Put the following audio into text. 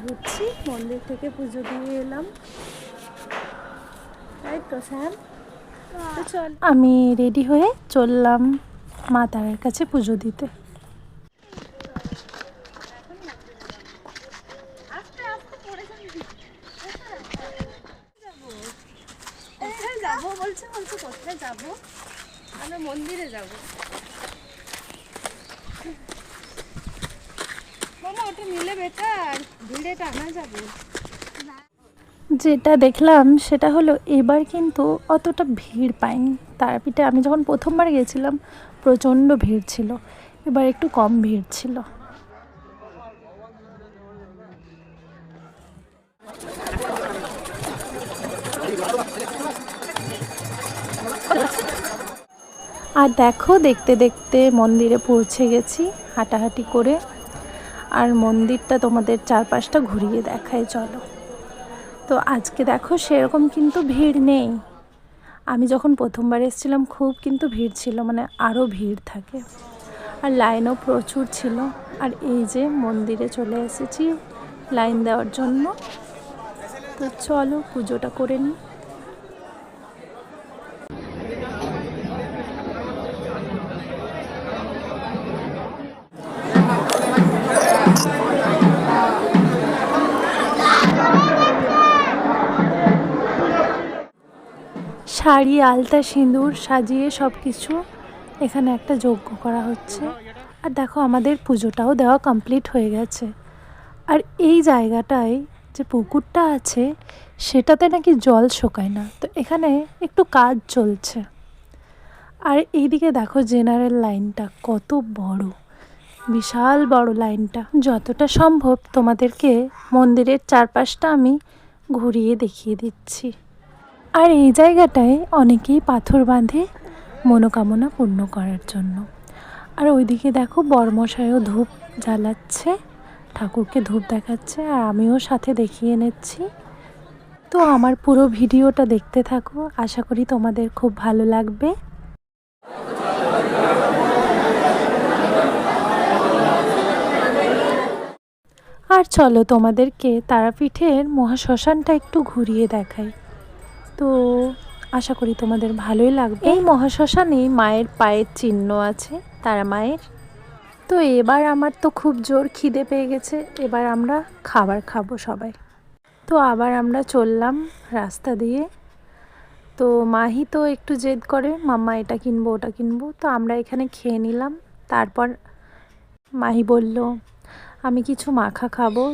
ঘুরছি, মন্দির থেকে পুজো দিয়ে এলাম, তাই তো স্যার। তো চল, আমি রেডি হয়ে চললাম মা তারার কাছে পুজো দিতে। কোথায় যাবো বলছো? কোথায় যাবো? আমরা মন্দিরে যাবো। মামা ওটা নিলে বেটার, ভিড়ে টানা যাবে। যেটা দেখলাম সেটা হলো এবার কিন্তু অতটা ভিড় পাইনি। তারাপীঠে আমি যখন প্রথমবার গেছিলাম প্রচণ্ড ভিড় ছিল, এবার একটু কম ভিড় ছিল। আর দেখো, দেখতে দেখতে মন্দিরে পৌঁছে গেছি হাঁটাহাঁটি করে। আর মন্দিরটা তোমাদের চারপাশটা ঘুরিয়ে দেখায়, চলো। তো আজকে দেখো সেরকম কিন্তু ভিড় নেই। আমি যখন প্রথমবার এসেছিলাম খুব কিন্তু ভিড় ছিল, মানে আরও ভিড় থাকে, আর লাইনও প্রচুর ছিল। আর এই যে মন্দিরে চলে এসেছি লাইন দেওয়ার জন্য। তো চলো পুজোটা করে নিই। শাড়ি, আলতা, সিঁদুর সাজিয়ে সব কিছু এখানে একটা যজ্ঞ করা হচ্ছে। আর দেখো আমাদের পুজোটাও দেওয়া কমপ্লিট হয়ে গেছে। আর এই জায়গাটায় যে পুকুরটা আছে সেটাতে নাকি জল শোকায় না, তো এখানে একটু কাজ চলছে। আর এইদিকে দেখো জেনারেল লাইনটা কত বড়, বিশাল বড় লাইনটা। যতটা সম্ভব তোমাদেরকে মন্দিরের চারপাশটা আমি ঘুরিয়ে দেখিয়ে দিচ্ছি। আর এই জায়গাটায় অনেকেই পাথর বাঁধে মনোকামনা পূর্ণ করার জন্য। আর ওইদিকে দেখো বরমশাইও ধূপ জ্বালাচ্ছে, ঠাকুরকে ধূপ দেখাচ্ছে, আর আমিও সাথে দেখিয়ে নিচ্ছি। তো আমার পুরো ভিডিওটা দেখতে থাকো, আশা করি তোমাদের খুব ভালো লাগবে। আর চলো তোমাদেরকে তারাপীঠের মহাশ্মশানটা একটু ঘুরিয়ে দেখাই। তো আশা করি তোমাদের ভালোই লাগবে। এই মহাশ্মশানে মায়ের পায়ের চিহ্ন আছে, তারা মায়ের। তো এবার আমার তো খুব জোর খিদে পেয়ে গেছে, এবার আমরা খাবার খাবো সবাই। তো আবার আমরা চললাম রাস্তা দিয়ে। তো মাহি তো একটু জেদ করে, মাম্মা এটা কিনবো ওটা কিনবো, তো আমরা এখানে খেয়ে নিলাম। তারপর মাহি বলল আমি কিছু মাখা খাবো।